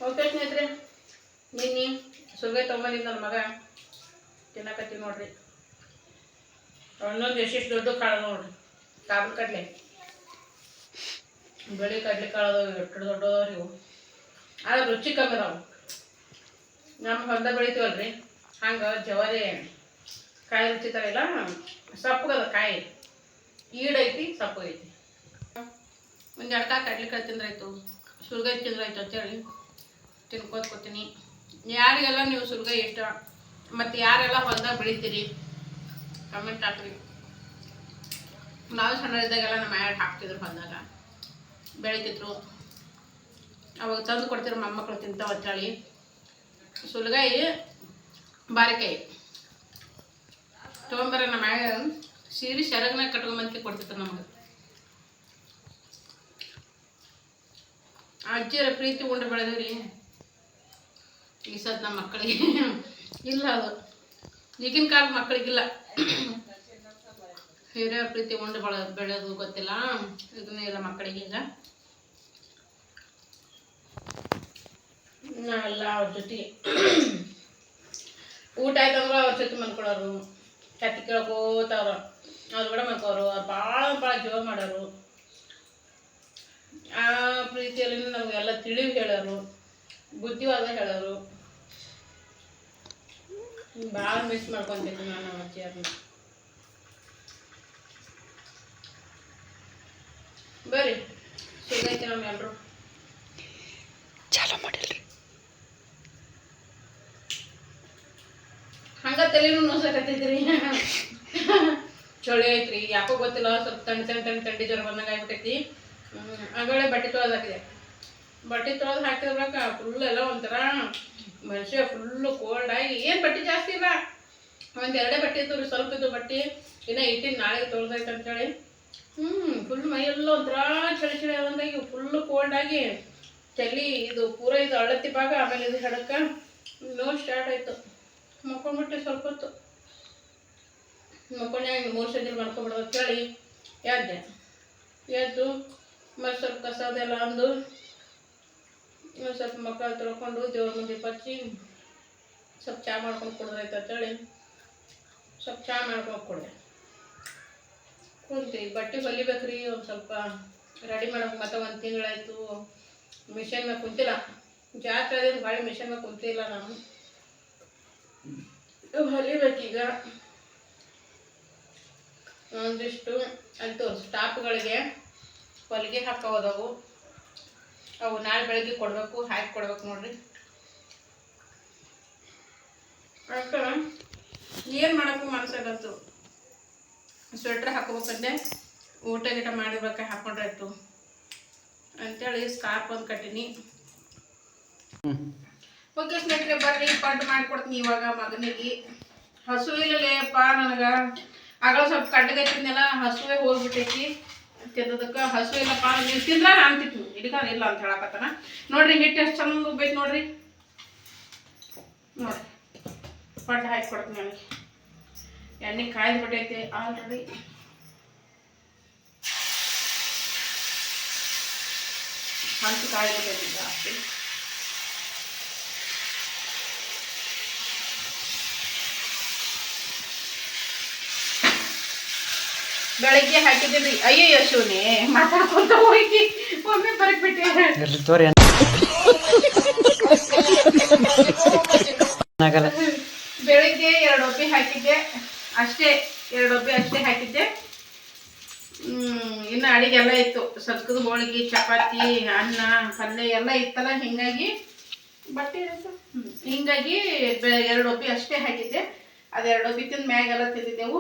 Okay ಸ್ನೇಹಿತರೆ, ನಿನ್ನೆ ಸುರ್ಗೆ ತೊಗೊಂಬಂದಿದ್ದು ನನ್ನ ಮಗ ತಿನ್ನಕತ್ತೀವಿ ನೋಡ್ರಿ. ಒಂದೊಂದು ಎಷ್ಟೆಷ್ಟು ದೊಡ್ಡ ಕಾಳು ನೋಡ್ರಿ. ಕಾಬೂಲ್ ಕಡಲೆ, ಬೆಳೆ ಕಡಲೆ ಕಾಳು ಎಷ್ಟು ದೊಡ್ಡದವ್ರಿ ಇವು. ಆದ್ರೆ ರುಚಿ ಕಮ್ಮಿ ಅದಾವು. ನಮ್ಮ ಹೊಲ್ದಾಗ ಬೆಳಿತೀವಲ್ರಿ, ಹಂಗೆ ಜವಾರಿ ಕಾಯಿ ರುಚಿ ಥರ ಇಲ್ಲ. ಸಪ್ಪಗದ ಕಾಯಿ, ಈಡೈತಿ, ಸಪ್ಪಗೈತಿ. ಒಂದು ಎಡ್ಕ ಕಡ್ಲೆಕಾಯಿ ತಿಂದ್ರಾಯ್ತು, ಸುರ್ಗಾಯಿ ತಿಂದ್ರಾಯ್ತು ಅಂತೇಳಿ ತಿನ್ಕೋತೀನಿ. ಯಾರಿಗೆಲ್ಲ ನೀವು ಸುರ್ಗಾಯಿ ಇಷ್ಟ ಮತ್ತು ಯಾರೆಲ್ಲ ಹೊಲ್ದಾಗ ಬೆಳಿತೀರಿ ಕಮೆಂಟ್ ಹಾಕ್ರಿ. ನಾವು ಸಣ್ಣದಿದ್ದಾಗೆಲ್ಲ ನಮ್ಮ ಆ್ಯಡ್ ಹಾಕ್ತಿದ್ರು, ಹೊಲ್ದಾಗ ಬೆಳಿತಿದ್ರು. ಅವಾಗ ತಂದು ಕೊಡ್ತಿದ್ರು ಮೊಮ್ಮಕ್ಕಳು ತಿಂತಾವ ಅಂತೇಳಿ. ಸುಲ್ಗಾಯಿ ಬಾರಿಕಾಯಿ ತೊಗೊಂಬರ ನಮ್ಮ ಸೀರೆ ಸೆರಗನಾಗ ಕಟ್ಕೊಂಬಂತ ಕೊಡ್ತಿದ್ರು ನಮಗೆ. ಅಜ್ಜಿಯರ ಪ್ರೀತಿ ಉಂಡು ಬೆಳೆದ್ರಿ. ಈ ಸದ್ ನಮ್ಮ ಮಕ್ಕಳಿಗೆ ಇಲ್ಲ, ಅದು ಈಗಿನ ಕಾಲದ ಮಕ್ಕಳಿಗಿಲ್ಲ. ಹಿರಿಯರ ಪ್ರೀತಿ ಉಂಡು ಬೆಳೆಯೋದು ಗೊತ್ತಿಲ್ಲ, ಇದನ್ನೇ ಇಲ್ಲ ಮಕ್ಕಳಿಗೆ. ಈಗ ನಾವೆಲ್ಲ ಅವ್ರ ಜೊತೆ ಊಟ ಆಯ್ತಂದ್ರೆ ಅವ್ರ ಜೊತೆ ಮನ್ಕೊಳ್ಳೋರು, ಕತ್ತಿ ಕೇಳ್ಕೋತವ್ರು, ಅವ್ರು ಕೂಡ ಮನ್ಕೋರು. ಅವ್ರು ಭಾಳ ಜೀವ ಮಾಡೋರು. ಆ ಪ್ರೀತಿಯಲ್ಲಿ ನಮಗೆಲ್ಲ ತಿಳಿವು ಹೇಳೋರು, ಬುದ್ಧಿವಾದ ಹೇಳೋರು. ಭಾಳ ಮಿಸ್ ಮಾಡ್ಕೊತೀನಿ ನಾನು ನಮ್ಮ ಅಜ್ಜಿಯವ್ರನ್ನ. ಬರ್ರಿ ಸಿಗೈತಿ ನಮ್ಮೆಲ್ಲರೂ ಚಾಲು ಮಾಡಿಲ್ರಿ. ಹಂಗ ತಲೆನೂ ನೋಸಕತ್ತೈತ್ರಿ. ಚಳಿ ಐತ್ರಿ, ಯಾಕೋ ಗೊತ್ತಿಲ್ಲ. ಸ್ವಲ್ಪ ಥಂಡಿ ಜ್ವರ ಬಂದಂಗೆ ಆಗ್ಬಿಟ್ಟೈತಿ. ಆಗಳೇ ಬಟ್ಟೆ ತೊಳೆದು ಹಾಕಿದೆ. ಬಟ್ಟೆ ತೊಳೆದು ಹಾಕಿದ್ರಾಗ ಫುಲ್ ಎಲ್ಲ ಒಂಥರ ಮನುಷ್ಯ ಫುಲ್ಲು ಕೋಲ್ಡ್ ಆಗಿ, ಏನು ಬಟ್ಟೆ ಜಾಸ್ತಿ ಇಲ್ಲ, ಒಂದೆರಡೇ ಬಟ್ಟೆ ಇತ್ತು ರೀ, ಸ್ವಲ್ಪ ಇದ್ದು ಬಟ್ಟೆ. ಇನ್ನೂ ಇಟ್ಟಿನ ನಾಳೆಗೆ ತೊಳೆದೈತೆ ಅಂತೇಳಿ ಫುಲ್ ಮೈಯೆಲ್ಲ ಒಂಥರ ಚಳಿ ಆದಂಗಾಗಿ ಫುಲ್ಲು ಕೋಲ್ಡ್ ಆಗಿ ಚಳಿ. ಇದು ಪೂರ ಇದು ಅಳತಿ ಭಾಗ, ಆಮೇಲೆ ಇದು ಹೆಡಕ್ಕ ನೋವು ಸ್ಟಾರ್ಟ್ ಆಯಿತು. ಮಕ್ಕೊಂಡ್ಬಿಟ್ಟೆ ಸ್ವಲ್ಪ ಹೊತ್ತು ಮಕ್ಕೊಂಡೆ. 3 ಸಂಜೆ ಮಾಡ್ಕೊಂಬಿಡೋದು ಅಂತೇಳಿ ಎದ್ದು ಮತ್ತು ಸ್ವಲ್ಪ ಕಸದೆಲ್ಲ ಅಂದು ಸ್ವಲ್ಪ ಮಕ್ಕಳು ತೊಳ್ಕೊಂಡು ದೇವ್ರ ಮುಂದೆ ಪಚ್ಚಿ ಸ್ವಲ್ಪ ಚಹಾ ಮಾಡ್ಕೊಂಡು ಕುಡ್ದಾಯ್ತು ಅಂತೇಳಿ ಸ್ವಲ್ಪ ಚಹಾ ಮಾಡ್ಕೊಂಡು ಕುಡ್ದೆ. ಕುಂತೀವಿ. ಬಟ್ಟೆ ಹೊಲಿಬೇಕ್ರಿ, ಒಂದು ಸ್ವಲ್ಪ ರೆಡಿ ಮಾಡೋಕೆ. ಮತ್ತೆ 1 ತಿಂಗಳಾಯಿತು ಮಿಷನ್ ಮೇಲೆ ಕುಂತಿಲ್ಲ. ಜಾತ್ರೆ ಅದೇನು ಭಾಳ ಮಿಷನ್ ಮೇಲೆ ಕುಂತಿಲ್ಲ ನಾನು. ಹೊಲಿಬೇಕೀಗ ಒಂದಿಷ್ಟು ಅಂತೂ ಸ್ಟಾಪ್ಗಳಿಗೆ ಹೊಲಿಗೆ ಹಾಕೋದವು. ಅವು ನಾಳೆ ಬೆಳಗ್ಗೆ ಕೊಡಬೇಕು, ಹಾಕಿ ಕೊಡ್ಬೇಕು ನೋಡ್ರಿ. ಅಷ್ಟು ಏನು ಮಾಡೋಕ್ಕೂ ಮನಸ್ಸಾಗತ್ತು. ಸ್ವೆಟ್ರ್ ಹಾಕೋಬೇಕಂದೆ, ಊಟ ಗೀಟ ಮಾಡಿರ್ಬೇಕು, ಹಾಕ್ಕೊಂಡ್ರಾಯ್ತು ಅಂತೇಳಿ ಸ್ಕಾರ್ಪ್ ಒಂದು ಕಟ್ಟೀನಿ. ಓಕೆ ಸ್ನೇಹಿತರೆ, ಬರ್ರಿ ಪಡ್ಡು ಮಾಡಿಕೊಡ್ತೀನಿ ಇವಾಗ ಮಗನಿಗೆ. ಹಸು ಇಲ್ಲಲೇಪ್ಪ ನನಗೆ. ಆಗ ಸ್ವಲ್ಪ ಕಡ್ಡಗತ್ತಿದ್ನೆಲ್ಲ, ಹಸುವೆ ಹೋಗ್ಬಿಟ್ಟೈತಿ ತಿನ್ನೋದಕ್ಕೆ. ಹಸು ಇಲ್ಲಪ್ಪ, ನೀವು ತಿಂದ್ರೆ ನಾನು ತಿಂತೀನಿ, ಹಿಡಿದಾರ ಇಲ್ಲ ಅಂತ ಹೇಳಕತ್ತಾನ. ನೋಡ್ರಿ ಹಿಟ್ಟು ಎಷ್ಟು ಚಂದ ಉಬ್ಬೇಕು ನೋಡ್ರಿ. ನೋಡ್ರಿ ಪಡ್ಡು ಹಾಕಿ ಕೊಡ್ತೀನಿ ನನಗೆ. ಎಣ್ಣೆ ಕಾಯ್ದು ಬಿಟ್ಟೈತಿ ಆಲ್ರೆಡಿ. ಹಂಚು ಕಾಯ್ದು ಬಿಟ್ಟೈತಿ ಜಾಸ್ತಿ. ಬೆಳಗ್ಗೆ ಹಾಕಿದ್ದೀರಿ. ಅಯ್ಯೋ ಶಿವನೇ, ಮಾತಾಡ್ಕೊಂತ ಹೋಗಿ ಒಮ್ಮೆ ಬರಕ್ಬಿಟ್ಟೆ. ಬೆಳಿಗ್ಗೆ 2 ಒಬ್ಬಿ ಹಾಕಿದ್ದೆ ಅಷ್ಟೇ, 2 ಒಬ್ಬಿ ಅಷ್ಟೇ ಹಾಕಿದ್ದೆ. ಇನ್ನು ಅಡಿಗೆ ಎಲ್ಲ ಇತ್ತು, ಸಕ್ಕದ ಹೋಳಿಗೆ, ಚಪಾತಿ, ಅನ್ನ, ಪಲ್ಯ ಎಲ್ಲ ಇತ್ತಲ್ಲ. ಹಿಂಗಾಗಿ 2 ಒಬ್ಬಿ ಅಷ್ಟೇ ಹಾಕಿದ್ದೆ. ಅದು 2 ಒಬ್ಬಿ ತಿಂದು ಮ್ಯಾಗೆಲ್ಲ ತಿಂದಿದ್ದೆವು.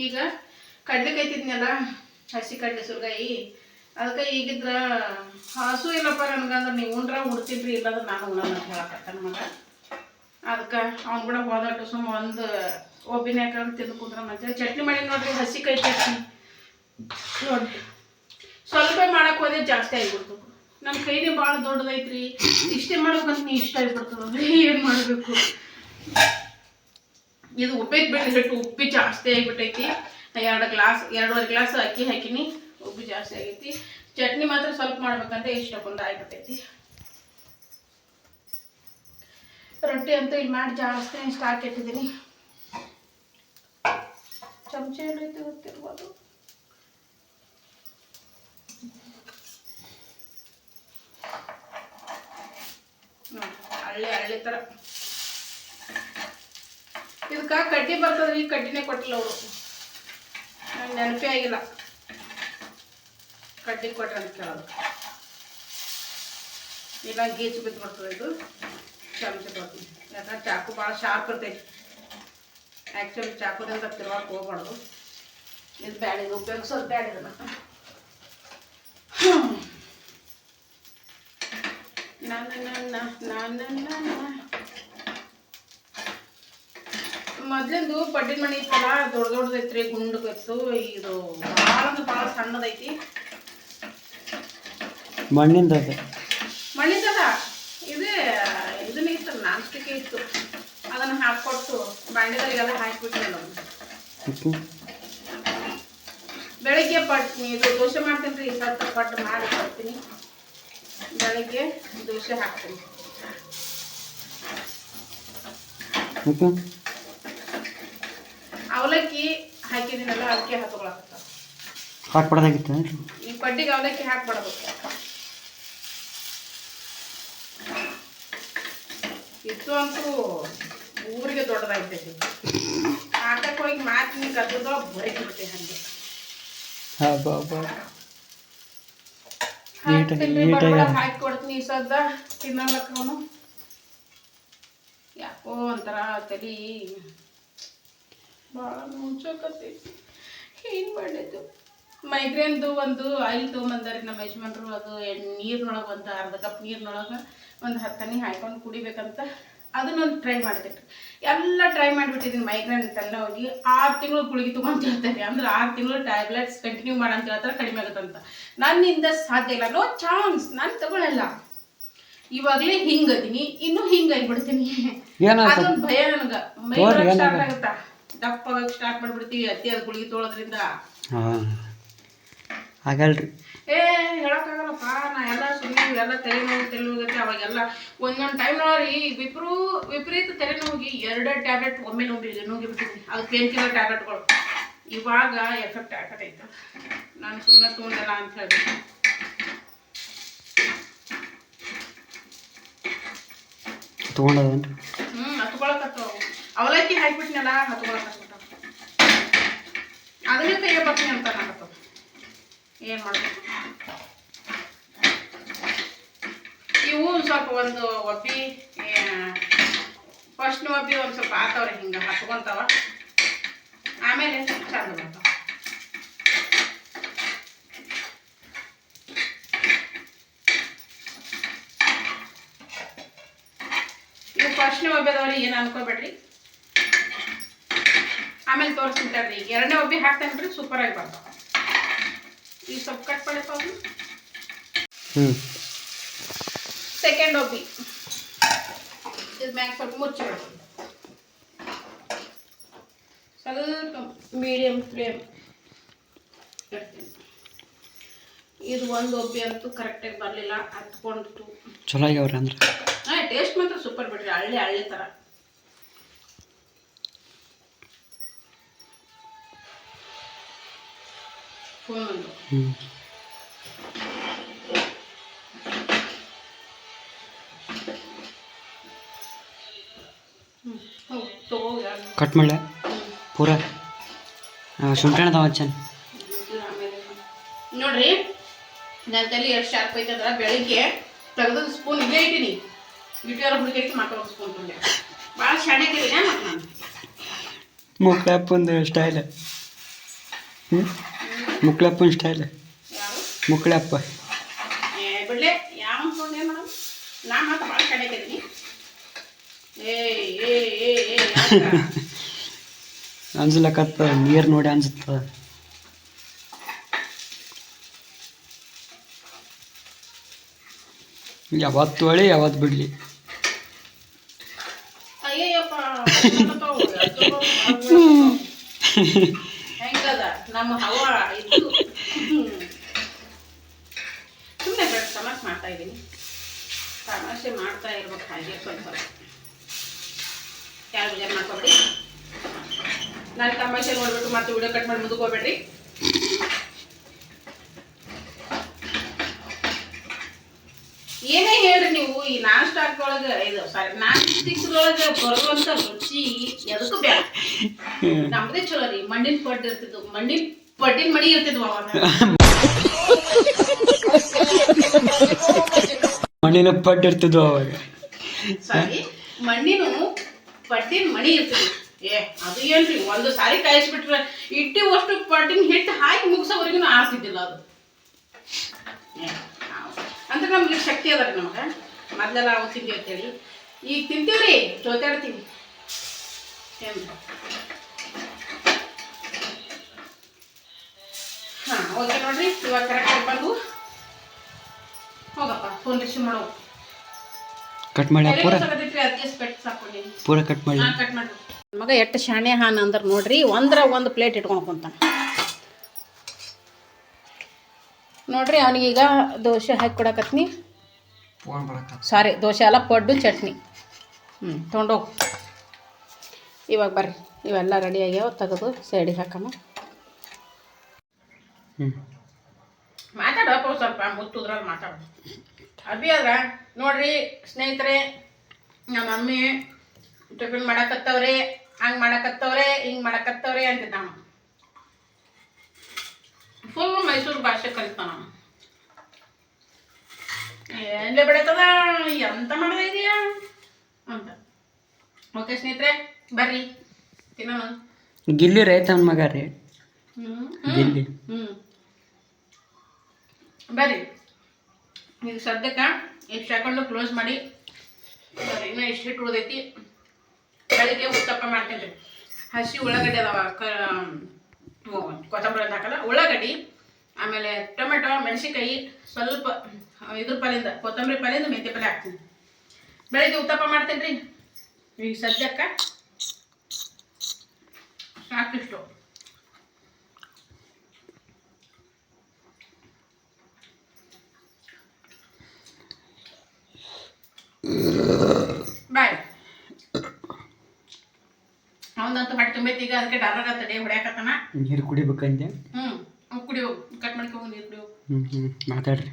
ಈಗ ಕಡ್ಲೆಕಾಯಿ ತಿಂದ್ನಲ್ಲ, ಹಸಿ ಕಡ್ಲೆ ಸುರ್ಗಾಯಿ, ಅದಕ್ಕೆ ಈಗಿದ್ರ ಹಸು ಇಲ್ಲಪ್ಪ ನನಗಂದ್ರೆ ನೀವು ಉಣ್ತೀನಿ, ಇಲ್ಲಾಂದ್ರೆ ನಾನು ಉಣ್ಣಲ್ಲ ಅಂತ ಹೇಳಕತ್ತ ಮಗ. ಅದಕ್ಕೆ ಅವ್ನು ಕೂಡ ಹೋದಟ್ಟು ಸುಮ್ಮ ಒಂದು ಒಬ್ಬಿನ ಯಾಕಂದ್ರೆ ತಿಂದು ಕುಂದ್ರ ಮತ್ತೆ ಚಟ್ನಿ ಮಾಡಿ ನೋಡ್ರಿ. ಹಸಿ ಕೈ ಚಟ್ನಿ ನೋಡ್ರಿ, ಸ್ವಲ್ಪ ಮಾಡಕ್ಕೆ ಹೋದ್ರೆ ಜಾಸ್ತಿ ಆಗಿಬಿಡ್ತು. ನನ್ನ ಕೈನೇ ಭಾಳ ದೊಡ್ಡದೈತ್ರಿ, ಇಷ್ಟೇ ಮಾಡ್ಬೇಕಂತ ನೀ ಇಷ್ಟ ಆಗಿಬಿಡ್ತದೆ. ಏನು ಮಾಡಬೇಕು? ಇದು ಉಪ್ಪಿಟ್ಟು ಬಿಟ್ಟು ಹಿಟ್ಟು ಉಪ್ಪಿ ಜಾಸ್ತಿ ಆಗಿಬಿಟ್ಟೈತಿ. 2.5 ಗ್ಲಾಸ್ ಅಕ್ಕಿ ಹಾಕಿನಿ, ಉಪ್ಪು ಜಾಸ್ತಿ ಆಗೈತಿ. ಚಟ್ನಿ ಮಾತ್ರ ಸ್ವಲ್ಪ ಮಾಡ್ಬೇಕಂತ ಇಷ್ಟಕ್ಕೊಂದು ಆಗಿಬಿಟ್ಟೈತಿ. ರೊಟ್ಟಿ ಅಂತೂ ಇಲ್ಲಿ ಮಾಡಿ ಜಾಸ್ತಿ ಸ್ಟಾಕ್ ಇಟ್ಟಿದ್ದೀನಿ. ಚಮಚ ಏನೈತೆ ಗೊತ್ತಿರ್ಬೋದು. ಹಳ್ಳಿ ಥರ ಇದಕ್ಕೆ ಕಡ್ಡಿ ಬರ್ತದ್ರಿ. ಕಡ್ಡಿನೇ ಕೊಟ್ಟಿಲ್ಲ ಅವರು, ನಂಗೆ ನೆನಪೇ ಆಗಿಲ್ಲ ಕಡ್ಡಿ ಕೊಟ್ರೆ ಅಂತ ಕೇಳೋದು. ಇಲ್ಲ ಗೀಚು ಬಿದ್ದು ಬರ್ತದೆ ಇದು. ಚಮಚ ಬರ್ತೀನಿ ಯಾಕಂದ್ರೆ ಚಾಕು ಭಾಳ ಶಾರ್ಪ್ ಇರ್ತೈತಿ. ಆ್ಯಕ್ಚುಲಿ ಚಾಕುದಿಂದ ತಿರುವಾಕ್ ಹೋಗ್ಬಾರ್ದು. ಇದು ಬ್ಯಾಡ, ಇದು ಉಪಯೋಗಿಸೋದು ಬ್ಯಾಡ. ಇದನ್ನು ಮೊದ್ಲಿಂದು ಪಡ್ಡಿನ ಮನೆ ಇತ್ತಲ್ಲ, ದೊಡ್ಡದೈತ್ರಿ, ಗುಂಡಗತ್ತು. ಇದು ಭಾಳ ಅಂದ್ರೆ ಭಾಳ ಸಣ್ಣದೈತಿ. ಮಣ್ಣಿಂದದ ಇದನ್ನ ಇತ್ತು, ನಾನ್ ಸ್ಟಿಕ್ ಇತ್ತು. ಅದನ್ನು ಹಾಕೊಟ್ಟು ಬಾಂಡೆದಲ್ಲಿಗೆಲ್ಲ ಹಾಕಿಬಿಟ್ಟು ಬೆಳಿಗ್ಗೆ ಇದು ದೋಸೆ ಮಾಡ್ತೀನಿ ರೀ. ಸ್ವಲ್ಪ ಪಟ್ಟು ಮಾಡಿ ಕೊಡ್ತೀನಿ. ಬೆಳಿಗ್ಗೆ ದೋಸೆ ಹಾಕ್ತೀನಿ. ಅವಲಕ್ಕಿ ಹಾಕಿದ್ದೀನಲ್ಲ, ಅದಕ್ಕೆ ಹಾಕೊಳಕತ್ತ. ಹಾಕ್ಬಾರ್ದಾಗಿತ್ತು ಈ ಪಡ್ಡಿಗೆ ಅವಲಕ್ಕಿ ಹಾಕ್ಬಾರ್ದು. ಇತ್ತು ಅಂತೂ ಊರಿಗೆ ದೊಡ್ಡದಾಗ್ತೈತಿ. ಆಟಕ್ಕೆ ಹೋಗಿ ಮಾತಿನ ಗದ್ದದ ಬರೀಬಿಟ್ಟೆ ಹಂಗೆ. ಹಾಕಿ ಕೊಡ್ತೀನಿ. ಈ ಸದ್ದ ತಿನ್ನಲಕ್ಕವನು ಯಾಕೋ ಒಂಥರ ತಲೆ ಭಾಳ ಮುಂಚೋಕತ್ತೈತಿ. ಏನು ಮಾಡಿದ್ದು ಮೈಗ್ರೇನ್ದು ಒಂದು ಆಯಿಲ್ ತೊಗೊಂಬಂದಾರಿ ನಮ್ಮ ಯಜಮಾನ್ರು. ಅದು ನೀರಿನೊಳಗೆ ಒಂದು ಅರ್ಧ ಕಪ್ ನೀರಿನೊಳಗೆ ಒಂದು 10 ಹನಿ ಹಾಕೊಂಡು ಕುಡಿಬೇಕಂತ ಅದನ್ನೊಂದು ಟ್ರೈ ಮಾಡ್ತೀನಿ. ಎಲ್ಲ ಟ್ರೈ ಮಾಡಿಬಿಟ್ಟಿದ್ದೀನಿ. ಮೈಗ್ರೇನ್ ತಲೆನೋವಾಗಿ 6 ತಿಂಗಳು ಗುಳಿಗೆ ತೊಗೊಂತ ಹೇಳ್ತಾರೆ. ಅಂದ್ರೆ 6 ತಿಂಗಳು ಟ್ಯಾಬ್ಲೆಟ್ಸ್ ಕಂಟಿನ್ಯೂ ಮಾಡಂತ ಹೇಳ್ತಾರೆ, ಕಡಿಮೆ ಆಗುತ್ತಂತ. ನನ್ನಿಂದ ಸಾಧ್ಯ ಇಲ್ಲ, ನೋ ಚಾನ್ಸ್, ನಾನು ತಗೊಳ್ಳಲ್ಲ. ಇವಾಗಲೇ ಹಿಂಗದೀನಿ, ಇನ್ನೂ ಹಿಂಗಾಗಿಬಿಡ್ತೀನಿ. ಅದೊಂದು ಭಯ ನನಗೆ. ಮೈಗ್ರೇನ್ ಸ್ಟಾರ್ಟ್ ಆಗುತ್ತಾ, ದಪ್ಪಾಗಕ್ಕೆ ಸ್ಟಾರ್ಟ್ ಮಾಡಿಬಿಡ್ತೀವಿ ಅತಿಯಾದ ಗುಳಿಗೆ ತೊಗೊಳೋದ್ರಿಂದ. ಆಗಲ್ರಿ. ಹೇಳೋಕ್ಕಾಗಲ್ಲಪ್ಪ. ನಾ ಎಲ್ಲ ಸುಮ್ಮನೆ ಎಲ್ಲ ತಲೆನೋವುತ್ತೆ. ಅವಾಗೆಲ್ಲ ಒಂದೊಂದು ಟೈಮ್ನವ್ರಿ ವಿಪರೀತ ತಲೆನೋವಿಗೆ 2 ಟ್ಯಾಬ್ಲೆಟ್ ಒಮ್ಮೆ ನುಂಗಿಬಿಟ್ಟಿದ್ದೀನಿ. ಅದು ಪೇನ್ ಕಿಲ್ಲರ್ ಟ್ಯಾಬ್ಲೆಟ್ಗಳು. ಇವಾಗ ಎಫೆಕ್ಟ್ ಆಗತೈತೆ. ನಾನು ಸುಮ್ಮನೆ ತೊಗೊಂಡಲ್ಲ ಅಂತ ಹೇಳ್ಬೇಕು. ತೊಗೊಂಡದೇನ್ರಿ? ಹತ್ಕೊಳಕತ್ತವ. ಅವಲಕ್ಕಿ ಹಾಕಿಬಿಟ್ನಲ್ಲ, ಹತ್ಕೊಳಕತ್ತ. ಅದನ್ನೇ ತೆಗೆ ಬರ್ತೀನಿ ಅಂತ ನಾಕತ್ತವ. ಏನು ಮಾಡ್ಬೇಕು? ಇವು ಸ್ವಲ್ಪ ಒಂದು ಒಬ್ಬಿ ಫಸ್ಟ್ನ ಒಬ್ಬಿ ಒಂದು ಸ್ವಲ್ಪ ಆತವ್ರೆ, ಹಿಂಗೆ ಹತ್ಕೊಂತಾವ. ಆಮೇಲೆ ಚಂದ ಬರ್ತಾವ. ಇವು ಫಸ್ಟ್ನೇ ಒಬ್ಬದವ್ರಿ, ಏನು ಅನ್ಕೋಬೇಡ್ರಿ. ಆಮೇಲೆ ತೋರಿಸ್ತಿಂತಾರ್ರಿ. ಈಗ 2ನೇ ಒಬ್ಬಿ ಹಾಕ್ತೇನ್ರಿ, ಸೂಪರಾಗಿ ಬರ್ತಾವ. ಈಗ ಸ್ವಲ್ಪ ಕಟ್ ಮಾಡ್ತಾವ. ಸೆಕೆಂಡ್ ಒಬ್ಬಿ ಇದು ಮ್ಯಾಗ ಸ್ವಲ್ಪ ಮುಚ್ಚಿಬಿಡ್ತೀನಿ. ಸ್ವಲ್ಪ ಮೀಡಿಯಮ್ ಫ್ಲೇಮ್ ಇಡ್ತೀನಿ. ಇದು ಒಂದು ಒಬ್ಬಿ ಅಂತೂ ಕರೆಕ್ಟಾಗಿ ಬರಲಿಲ್ಲ, ಹತ್ಕೊಂಡಿತ್ತು. ಚಲೋ ಆಗ್ಯಾವ್ರಿ ಅಂದ್ರೆ? ಟೇಸ್ಟ್ ಮಾತ್ರ ಸೂಪರ್ ಬಿಡ್ರಿ. ಹಳ್ಳಿ ಥರ. ಫೋನೊಂದು ಕಟ್ ಮಾಡಲ ಪೂರ ಶುಂಠಿ ಅದಾವ ಚೆನ್ನ. ನೋಡ್ರಿ, ನನ್ನ ತಲೆ ಎಷ್ಟು ಶಾರ್ಪ್ ಐತಂದ್ರೆ ಬೆಳಿಗ್ಗೆ ತೆಗೆದು ಸ್ಪೂನ್ ಇಲ್ಲೇ ಇಟ್ಟೀನಿ. ಇಟ್ಟಿರೋ ಹುಡುಗಿ ಮಕ್ಕಳು ಸ್ಪೂನ್ ತೊಗೊಂಡೆ. ಭಾಳ ಶಾಣೆಗಿದ್ದೀನಿ ಮತ್ತು ನಾನು. ಮುಕ್ಳಪ್ಪಂದು ಸ್ಟೈಲ್. ಮುಕ್ಳಪ್ಪನ ಸ್ಟೈಲ್. ಮುಕ್ಳಪ್ಪ ಬಿಡ್ಲೆ ಯಾವ ತೊಗೊಂಡೆ ಮೇಡಮ್. ನಾ ಮಾತ್ರ ಭಾಳ ಶಾಣೆಗಿದ್ದೀನಿ. ಅನ್ಸಲಕತ್ತ ನೀರು ನೋಡಿ ಅನ್ಸುತ್ತ. ಯಾವತ್ತು ಹೊಳಿ ಯಾವತ್ತು ಬಿಡ್ಲಿ. ಹೆಂಗದ ನಮ್ಮ ಹವಾ ಇತ್ತು. ಸುಮ್ಮನೆ ತಮಾಷೆ ಮಾಡ್ತಾ ಇದ್ದೀನಿ. ತಮಾಷೆ ಮಾಡ್ತಾ ಇರ್ಬೇಕು ಹಾಗೆ ಸ್ವಲ್ಪ. ಯಾರು ಬೇಜಾರು ಮಾಡ್ಕೊಬೇಡಿ. ನಾನು ತಮಾಷೆ ನೋಡ್ಬಿಟ್ಟು ಮತ್ತೆ ವಿಡಿಯೋ ಕಟ್ ಮಾಡಿ ಮುಂದಕ್ಕೆ ಹೋಗ್ಬೇಡ್ರಿ. ಏನೇ ಹೇಳ್ರಿ ನೀವು, ಈ ನಾನ್ ಸ್ಟಾಕ್ ಒಳಗೆ ಇದು ಸಾರಿ ನಾನ್ ಸ್ಟಿಕ್ಸ್ದೊಳಗೆ ಬರುವಂಥ ರುಚಿ ಎದಕ್ಕೂ ಬೇಡ. ನಮ್ಮದೇ ಚಲೋ ರೀ. ಮಣ್ಣಿನ ಪಡ್ಡು ಇರ್ತಿದ್ವು, ಪಡ್ಡಿನ ಮಡಿ ಇರ್ತಿದ್ವು ಅವಾಗ. ಮಣ್ಣಿನ ಪಡ್ಡು ಇರ್ತಿದ್ವು ಅವಾಗ. ಸಾರಿ, ಮಣ್ಣಿನ ಪಡ್ಡಿನ ಮಣಿ ಇರ್ತಿದ್ವು. ಅದು ಏನ್ರಿ, ಒಂದು ಸಾರಿ ಕಾಯಿಸ್ಬಿಟ್ರೆ ಇಟ್ಟಿ ಅಷ್ಟು ಪಡ್ಡಿನ ಹಿಟ್ಟು ಹಾಕಿ ಮುಗಿಸೋವರೆಗೂ ಆಗ್ತಿದ್ದಿಲ್ಲ ಅದು. ಅಂದ್ರೆ ನಮ್ಗೆ ಶಕ್ತಿ ಅದ ರೀ. ನಮ್ಗೆ ಮೊದಲೆಲ್ಲ ಅವು ತಿಂಡಿ ಅಂತೇಳಿ ಈಗ ತಿಂತೀವ್ರಿ, ಜೋತಾಡ್ತೀವಿ. ಹಾಂ ಓಕೆ ನೋಡ್ರಿ, ಇವಾಗ ಕರೆಕ್ಟಾಗಿ ಬಂದು ಹೋಗಪ್ಪ ಫೋನ್ ರಿಸೀವ್ ಮಾಡೋ. ಕಟ್ ಮಾಡಿ ಪೂರ ಪೂರ ಕಟ್ ಮಾಡಿ. ಕಟ್ ಮಾಡಿ. ಮಗ ಎಷ್ಟು ಶಾಣೆ ಹಾನ್ ಅಂದ್ರೆ ನೋಡ್ರಿ, ಒಂದು ಪ್ಲೇಟ್ ಇಟ್ಕೊಂಡು ಕುಂತಾನ ನೋಡ್ರಿ. ಅವನಿಗೀಗ ದೋಸೆ ಹಾಕಿ ಕೊಡಕತ್ನಿ. ಸಾರಿ, ದೋಸೆ ಅಲ್ಲ, ಪಡ್ಡು ಚಟ್ನಿ. ತೊಗೊಂಡೋಗು. ಇವಾಗ ಬರ್ರಿ, ಇವೆಲ್ಲ ರೆಡಿ ಆಗ್ಯಾವ, ತೆಗೆದು ಸೈಡಿಗೆ ಹಾಕಮ್ಮ. ಮಾತಾಡಪ್ಪ ಸ್ವಲ್ಪ, ಮುತ್ತುದ್ರಲ್ಲಿ ಮಾತಾಡೋದು. ಅಭಿ ಅದ್ರ ನೋಡ್ರಿ ಸ್ನೇಹಿತರೆ, ನಮ್ಮ ಮಮ್ಮಿ ಟಿಫಿನ್ ಮಾಡಕತ್ತವ್ರೆ, ಹಂಗೆ ಮಾಡಕತ್ತವ್ರೆ, ಹಿಂಗೆ ಮಾಡಕತ್ತವ್ರೆ ಅಂತಿದ್ದ. ನಾವು ಫುಲ್ ಮೈಸೂರು ಭಾಷೆ ಕಲಿತಾನ. ಎಲ್ಲೇ ಬೆಳೀತದ, ಎಂತ ಮಾಡೋದ ಇದೆಯಾ ಅಂತ. ಓಕೆ ಸ್ನೇಹಿತರೆ, ಬರ್ರಿ ತಿನ್ನೋಣ. ಗಿಲ್ಲಿ ರೈತನ ಮಗ ರೀ. ಗಿಲ್ಲಿ. ಬರ್ರಿ. ಈಗ ಸದ್ಯಕ್ಕೆ ಇಷ್ಟು ಹಾಕೊಂಡು ಕ್ಲೋಸ್ ಮಾಡಿ. ಬರ್ರಿ, ಇನ್ನೂ ಇಷ್ಟು ಹಿಟ್ಟು ಉಳ್ದೈತಿ. ಬೆಳಿಗ್ಗೆ ಉತ್ತಪ್ಪ ಮಾಡ್ತೀನಿ ರೀ. ಹಸಿ ಉಳ್ಳಾಗಡ್ಡಿ ಅದಾವ, ಕೊತ್ತಂಬರಿ ಅಂತ ಹಾಕಲ್ಲ, ಉಳ್ಳಾಗಡ್ಡಿ, ಆಮೇಲೆ ಟೊಮೆಟೊ, ಮೆಣಸಿನ್ಕಾಯಿ, ಸ್ವಲ್ಪ ಇದ್ರ ಪಲ್ಯದ ಕೊತ್ತಂಬರಿ ಪಲ್ಯದ ಮೆಂತ್ಯ ಪಲ್ಯ ಹಾಕ್ತೀನಿ. ಬೆಳಿಗ್ಗೆ ಉತ್ತಪ್ಪ ಮಾಡ್ತೀನಿ ರೀ. ಈಗ ಸದ್ಯಕ್ಕೆ ಸಾಕಿಷ್ಟು. ಬಾಯ್. ಅವನಂತೂ ಹೊಟ್ಟೆ ತುಂಬೈತಿ ಈಗ, ಅದಕ್ಕೆ ಡಾರಾಗ ತಡೆ ಹೊಡ್ಯಾಕತ್ತಾನ. ನೀರು ಕುಡಿಬೇಕಂದೆ. ಕುಡಿಯೋ, ಕಟ್ ಮಾಡ್ಕೊ ನೀರು ಕುಡಿಯೋ. ಮಾತಾಡ್ರಿ.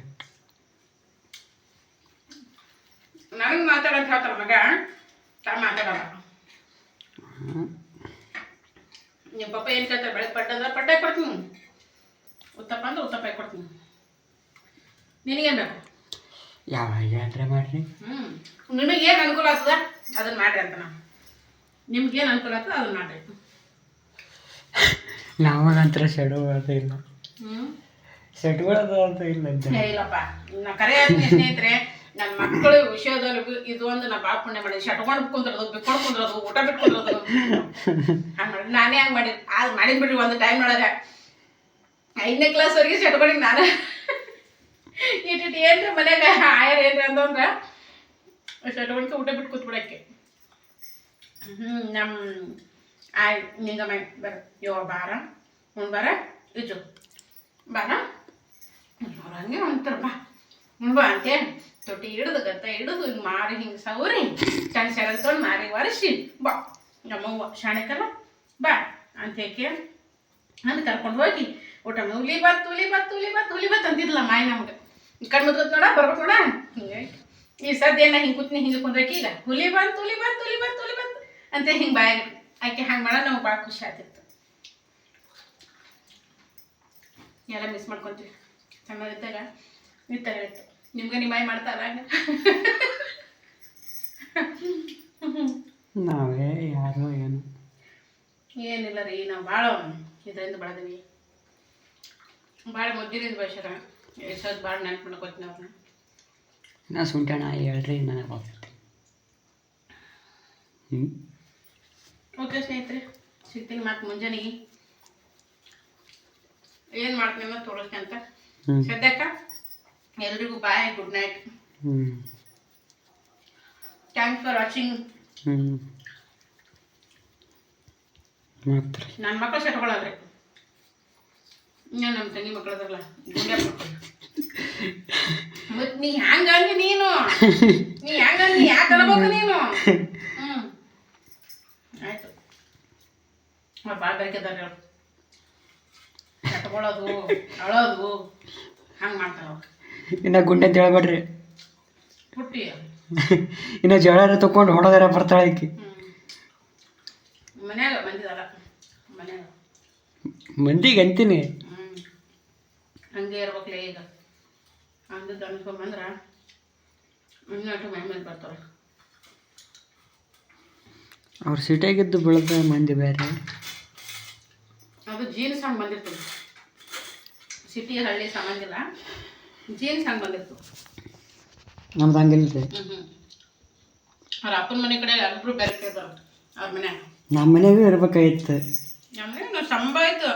ನನಗೆ ಮಾತಾಡಂತ ಹೇಳ್ತಾರ ಮಗ, ಮಾತಾಡಲ್ಲ. ನಿಮ್ಮ ಪಪ್ಪ ಏನು ಕೇಳ್ತಾರೆ, ಬೆಳಗ್ಗೆ ಪಡ್ಡ ಅಂದ್ರೆ ಪಡ್ಡ ಕೊಡ್ತೀನಿ, ಉತ್ತಪ್ಪ ಅಂದ್ರೆ ಉತ್ತಪ್ಪ ಕೊಡ್ತೀನಿ. ನಿನಗೇನು ಬೇಕು? ಯಾವಾಗ ಯಾತ್ರೆ ಮಾಡ್ರಿ. ನಿಮಗೇನು ಅನುಕೂಲ ಆಗ್ತದ ಅದನ್ನ ಮಾಡ್ರಿ ಅಂತ. ನಾನು ನಿಮ್ಗೇನು ಅನುಕೂಲ ಆಗ್ತದ ಅದನ್ನ ಮಾಡ್ರಿ. ನಮಗಂತರ ಶೆಡ್ಗಳದು ಇಲ್ಲ. ಶೆಡ್ಗಳದು ಅಂತ ಇಲ್ಲ. ಇಲ್ಲಪ್ಪ, ನಾ ಕರೆ ಹೇಳ್ತೀನಿ ಸ್ನೇಹಿತರೆ, ನನ್ನ ಮಕ್ಕಳ ವಿಷಯದಲ್ಲಿ ಇದು ಒಂದು ನಾ ಭಾಳ ಪುಣ್ಯ ಮಾಡಿದೆ. ಶಟ್ಕೊಂಡು ಕುಂದ್ರದು, ಬಿಟ್ಕೊಂಡು ಕುಂದ್ರದು, ಊಟ ಬಿಟ್ಕೊಂಡ್ರದು, ಹಂಗೆ ಮಾಡಿ ನಾನೇ ಹಂಗೆ ಮಾಡಿದ್. ಅದು ಮಾಡಿದ್ ಬಿಡ್ರಿ ಒಂದು ಟೈಮ್ ಒಳಗೆ 5ನೇ ಕ್ಲಾಸ್ವರೆಗೆ ಶಟ್ಕೊಂಡಿಗೆ ನಾನು. ಇಟ್ಟು ಏನ್ರಿ ಮನ್ಯಾಗ ಆಯರ್ ಏನ್ರಿ ಅಂತಂದ್ರೆ ಶಟ್ಕೊಂಡ್ಕೆ ಊಟ ಬಿಟ್ಟು ಕೂತ್ಬಿಡಕ್ಕೆ. ನಮ್ಮ ನಿಂಗಮ್ಮ ಬರ ಯೋ ಬಾರ ಹುಣ್ ಬಾರ ಇಜು ಬಾರ ಹಂಗೆ ಅಂತಾರೆ. ಬಾ ಅಂತೆ ತೊಟ್ಟಿ ಹಿಡಿದು ಗತ್ತ ಹಿಡಿದು ಹಿಂಗೆ ಮಾರಿ ಹಿಂಗೆ ಸೌರಿ ಸಣ್ಣ ಸೆರಗ್ ತೊಗೊಂಡು ಮಾರಿ ಒರೆಸಿ ಬಾ ನಮ್ಮವ್ವ ಶಾಣೆಕಲ್ಲ ಬಾ ಅಂತ ಹೇಗೆ ಅಂದು ಕರ್ಕೊಂಡು ಹೋಗಿ ಊಟ ಹುಲಿ ಬತ್ತು ಅಂತಿದ್ಲ ಮಾಯ ನಮ್ಗೆ. ಕಣ್ಣು ಮುದ್ಕೊತ್ ನೋಡ ಬರ್ಬೇಕು ನೋಡ. ಹಿಂಗೆ ಈ ಸದ್ಯ ಏನ ಹಿಂಗೆ ಕೂತ್ನಿ ಹಿಂಗೆ ಕುಂದ್ರಕ್ಕೆ ಈಗ ಹುಲಿ ಬಂತು ಅಂತ ಹಿಂಗೆ ಬಾಯಾಗ ಆಕೆ ಹಂಗೆ ಮಾಡೋದು ನಮ್ಗೆ ಭಾಳ ಖುಷಿ ಆಗ್ತಿತ್ತು. ಎಲ್ಲ ಮಿಸ್ ಮಾಡ್ಕೊತೀವಿ. ಸಣ್ಣದಿದ್ದಾಗ ನಿಂತಾಗ ಇತ್ತು. ನಿಮ್ಗೆ ನಿಮ್ಮ ಮಾಯ ಮಾಡ್ತಾರ? ನಾವೇ ಯಾರೋ ಏನು ಏನಿಲ್ಲ ರೀ, ನಾವು ಭಾಳ ಇದರಿಂದ ಬೆಳೆದೀವಿ. ಭಾಳ ಮುದ್ದಿನಿಂದ ಬೆಳೆಸ್ಯಾರ. ಎಷ್ಟೊತ್ತು ಭಾಳ ನೆನ್ಪು ಮಾಡ್ಕೊತೀನಿ ಅವ್ರನ್ನ. ನಾ ಸುಂಟಣ ಹೇಳ್ರಿ ನನಗೆ ಹೋಗ್ತೈತಿ. ಓಕೆ ಸ್ನೇಹಿತರೆ, ಸಿಗ್ತೀನಿ ಮತ್ತೆ ಮುಂಜಾನೆಗೆ. ಏನು ಮಾಡ್ತೀನಿ ಅನ್ನೋದು ತೋರಿಸ್ತೀನಿ ಅಂತ. ಸದ್ಯಕ್ಕೆ ಎಲ್ರಿಗೂ bye, good night. Thanks for watching. ನನ್ನ ಮಕ್ಕಳು ಸೆಟ್ಕೊಳ್ಳಲ್ರಿ. ನಮ್ಮ ತಂಗಿ ಮಕ್ಕಳದಲ್ಲ ಗುಂಡೆ ಕೊಡ್ತೀನಿ. ಮತ್ತು ನೀ ಹೆಂಗಂದಿ ನೀನು, ಯಾಕೆ ಅನ್ಬೇಕು ನೀನು? ಭಾಳ ಬೇಕಿದ್ದಾರೆ ಕಟ್ಕೊಳ್ಳೋದು ಅಳೋದು ಹಂಗೆ ಮಾಡ್ತಾರ ಇನ್ನು ಗುಂಡೆ ಅಂತ ಹೇಳ್ಬೇಡ್ರಿ. ಪುಟ್ಟಿ ಇನ್ನು ಜಗಳ ತಗೊಂಡು ಹೊಡೋದಾರ ಬರ್ತಾಳೆ ಆಕಿ. ಮನ್ಯಾಗ ಬಂದಿದಾರ ಮನ್ಯಾಗ ಮಂದಿಗೆ ಅಂತೀನಿ. ಹಂಗೆ ಇರ್ಬೇಕಲೇ ಈಗ ಅಂದದ್ದು ಅನ್ಕೊಂಬಂದ್ರೆ ಇನ್ನಷ್ಟು ಮೈ ಮೇಲೆ ಬರ್ತಾವೆ. ಅವ್ರು ಸಿಟಿಯಾಗಿದ್ದು ಬೆಳೆದ ಮಂದಿ ಬೇರೆ. ಅದು ಜೀನ್ಸ್ ಹಂಗೆ ಬಂದಿರ್ತದೆ. ಸಿಟಿ ಹಳ್ಳಿ ಸಂಬಂಧಿಲ್ಲ, ಜೀನ್ಸ್ ಹಂಗೆ ಬಂದಿರ್ತದೆ. ನಮ್ದು ಹಂಗಿಲ್ಲ. ಅವ್ರ ಅಪ್ಪನ ಮನೆ ಕಡೆ ಎಲ್ಲರೂ ಬೇರೆ ಕೇಳ್ತಾರೆ ಅವ್ರ ಮನ್ಯಾಗ. ನಮ್ಮ ಮನೆಯಾಗೂ ಇರ್ಬೇಕಾಗಿತ್ತು. ನಮ್ಮ ಮನ್ಯಾಗ ನಾವು ಸಂಭಾಯ್ತು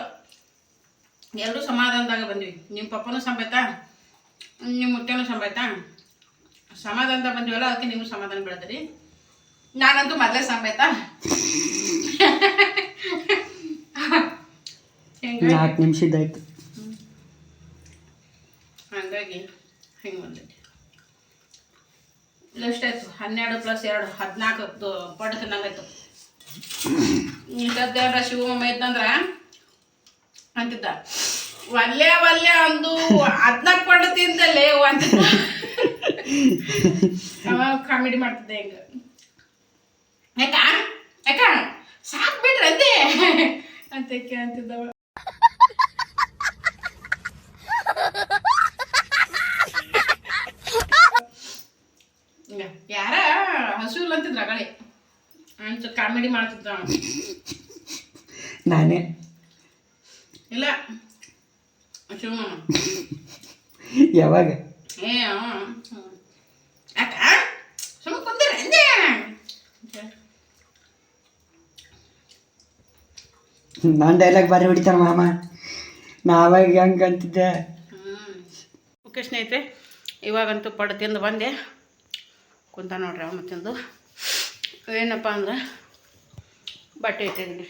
ಎಲ್ಲರೂ ಸಮಾಧಾನದಾಗ ಬಂದ್ವಿ. ನಿಮ್ಮ ಪಪ್ಪನೂ ಸಂಭಾಯ್ತಾ, ನಿಮ್ಮ ಮುಟ್ಟೆನೂ ಸಂಭಾಯ್ತಾ, ಸಮಾಧಾನದಾಗ ಬಂದಿವಲ್ಲ, ಅದಕ್ಕೆ ನೀವು ಸಮಾಧಾನ ಬೆಳೆದ್ರಿ. ನಾನಂತೂ ಮೊದಲೇ ಸಂಭಾಯ್ತಾ 4 ನಿಮಿಷದ್ದಾಯ್ತು. ಹಂಗಾಗಿ ಹಿಂಗೆ ಬಂದೈತಿ. ಎಷ್ಟಾಯ್ತು? 12 + 2 14 ಪಟ್ಟು ತಿನ್ನಂಗಾಯ್ತು. ಇಂಥದ್ದೇರ ಶಿವಮೊಮ್ಮ ಇದ್ದಂದ್ರೆ ಅಂತಿದ್ದ, ಒಲ್ಲೆ ಒಲ್ಲೆ ಅಂದು 14 ಪಟ್ಟು ತಿಂತಲ್ಲೇ ಅಂತಿದ್ದ. ಅವಾಗ ಕಾಮಿಡಿ ಮಾಡ್ತಿದ್ದೆ ಹಿಂಗೆ, ಯಾಕ ಯಾಕ ಸಾಕು ಬಿಡ್ರಿ ಅಂದೆ ಅಂತಕ್ಕೆ ಅಂತಿದ್ದವ. ಯಾರ ಹಸುವಿಲ್ಲ ಅಂತಿದ್ರ ಅಗಳೆ ಅಂತ ಕಾಮಿಡಿ ಮಾಡ್ತಿದ್ದ. ನಾನೇ ಇಲ್ಲ ಶಿವಮೊಮ್ಮ ಯಾವಾಗ ಯಾಕ ಸುಮ್ಮ ಕುಂದಿರ ಅಂದೆ. ನಾನು ಡೈಲಾಗ್ ಬಾರಿ ಹೊಡಿತಾನ ಮಾಮ, ನಾವಾಗ ಹೆಂಗೆ ಅಂತಿದ್ದೆ. ಓಕೆ ಸ್ನೇಹಿತರೆ, ಇವಾಗಂತೂ ಪಡ್ಡು ತಿಂದು ಬಂದೆ. ಕುಂತ ನೋಡ್ರಿ ಅವನು ತಿಂದು. ಏನಪ್ಪ ಅಂದ್ರೆ ಬಟ್ಟೆ ಇಟ್ಟಿದ್ದೀನಿ,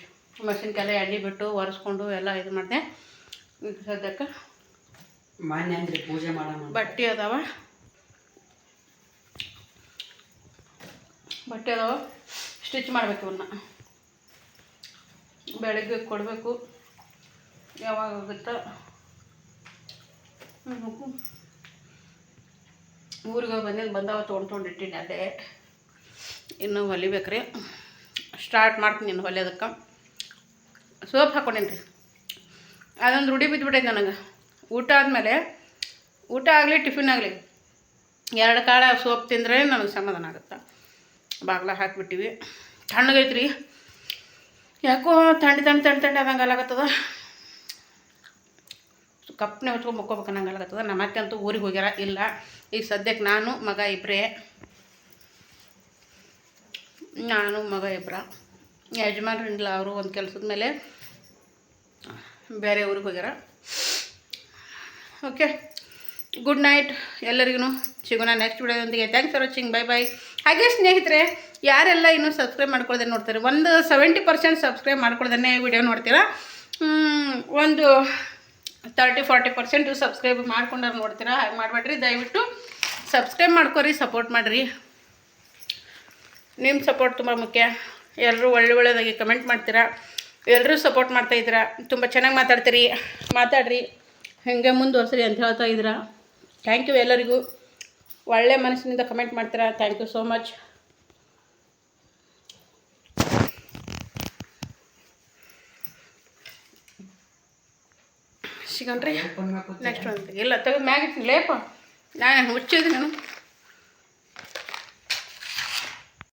ಮಷಿನ್ಗೆಲ್ಲ ಎಣ್ಣೆ ಬಿಟ್ಟು ಒರೆಸ್ಕೊಂಡು ಎಲ್ಲ ಇದು ಮಾಡಿದೆ. ಈಗ ಸದ್ಯಕ್ಕೆ ಮಾನ್ಯ ಅಂದ್ರೆ ಪೂಜೆ ಮಾಡೋಣ. ಬಟ್ಟೆ ಅದಾವ ಸ್ಟಿಚ್ ಮಾಡ್ಬೇಕು. ಇವನ್ನ ಬೆಳಗ್ಗೆ ಕೊಡಬೇಕು, ಯಾವಾಗ ಆಗುತ್ತೋ. ಊರಿಗೆ ಬಂದಾವ ತೊಗೊಂಡಿಟ್ಟಿನಿ ಅಲ್ಲೇ. ಇನ್ನು ಹೊಲಿಬೇಕ್ರಿ, ಸ್ಟಾರ್ಟ್ ಮಾಡ್ತೀನಿ ಇನ್ನು ಹೊಲಿಯೋದಕ್ಕೆ. ಸೋಪ್ ಹಾಕ್ಕೊಂಡೇನಿ ರೀ, ಅದೊಂದು ರೂಢಿ ಬಿದ್ದುಬಿಟ್ಟೈತೆ ನನಗೆ. ಊಟ ಆದಮೇಲೆ, ಊಟ ಆಗಲಿ ಟಿಫಿನ್ ಆಗಲಿ 2 ಕಾಳ ಸೋಪ್ ತಿಂದರೆ ನನಗೆ ಸಮಾಧಾನ ಆಗುತ್ತೆ. ಬಾಗ್ಲ ಹಾಕಿಬಿಟ್ಟಿವಿ. ತಣ್ಣಗೈತ್ರಿ, ಯಾಕೋ ಥಂಡಿ ಆದಂಗೆ ಅಲಾಗತ್ತದ. ಕಪ್ಪನೆ ಹೊಚ್ಕೊಂಡು ಮುಕ್ಕೋಬೇಕು ಅನ್ನಂಗೆ ಅಲಾಗತ್ತದ. ನಮ್ಮ ಅತ್ತೆ ಅಂತೂ ಊರಿಗೆ ಹೋಗ್ಯಾರ, ಇಲ್ಲ ಈಗ ಸದ್ಯಕ್ಕೆ ನಾನು ಮಗ ಇಬ್ಬರೇ. ಯಜಮಾನ್ರಿಲ್ಲ, ಅವರು ಒಂದು ಕೆಲಸದ ಮೇಲೆ ಬೇರೆ ಊರಿಗೆ ಹೋಗ್ಯಾರ. ಓಕೆ, ಗುಡ್ ನೈಟ್ ಎಲ್ಲರಿಗೂ. ಸಿಗೋಣ ನೆಕ್ಸ್ಟ್ ವಿಡಿಯೋದೊಂದಿಗೆ. Thanks for watching, bye bye. ಹಾಗೆ ಸ್ನೇಹಿತರೆ, ಯಾರೆಲ್ಲ ಇನ್ನೂ ಸಬ್ಸ್ಕ್ರೈಬ್ ಮಾಡ್ಕೊಳ್ದೆ ನೋಡ್ತಾರೆ, ಒಂದು 70% ಸಬ್ಸ್ಕ್ರೈಬ್ ಮಾಡ್ಕೊಳ್ದೇ ವಿಡಿಯೋ ನೋಡ್ತೀರಾ, ಒಂದು 30-40% ಸಬ್ಸ್ಕ್ರೈಬ್ ಮಾಡ್ಕೊಂಡಾರು ನೋಡ್ತೀರಾ. ಹಾಗೆ ಮಾಡಬೇಡ್ರಿ, ದಯವಿಟ್ಟು ಸಬ್ಸ್ಕ್ರೈಬ್ ಮಾಡ್ಕೊರಿ, ಸಪೋರ್ಟ್ ಮಾಡಿರಿ. ನಿಮ್ಮ ಸಪೋರ್ಟ್ ತುಂಬ ಮುಖ್ಯ. ಎಲ್ಲರೂ ಒಳ್ಳೊಳ್ಳೆದಾಗಿ ಕಮೆಂಟ್ ಮಾಡ್ತೀರಾ, ಎಲ್ಲರೂ ಸಪೋರ್ಟ್ ಮಾಡ್ತಾಯಿದ್ದೀರಾ, ತುಂಬ ಚೆನ್ನಾಗಿ ಮಾತಾಡ್ರಿ, ಹಾಗೆ ಮುಂದುವರ್ಸ್ರಿ ಅಂತ ಹೇಳ್ತಾ ಇದ್ದೀರಾ. ಥ್ಯಾಂಕ್ ಯು ಎಲ್ಲರಿಗೂ. ಒಳ್ಳೆ ಮನಸ್ಸಿನಿಂದ ಕಮೆಂಟ್ ಮಾಡ್ತೀರಾ. Thank you so much. ಸಿಗಣ್ರಿ ನೆಕ್ಸ್ಟ್ ಒಂದು ಇಲ್ಲ ತೆಗೆದು ಮ್ಯಾಗಿಟ್ಟಿನಿ ಲೇಪ, ನಾನು ಹುಚ್ಚಿದ್ದೀನಿ ನಾನು.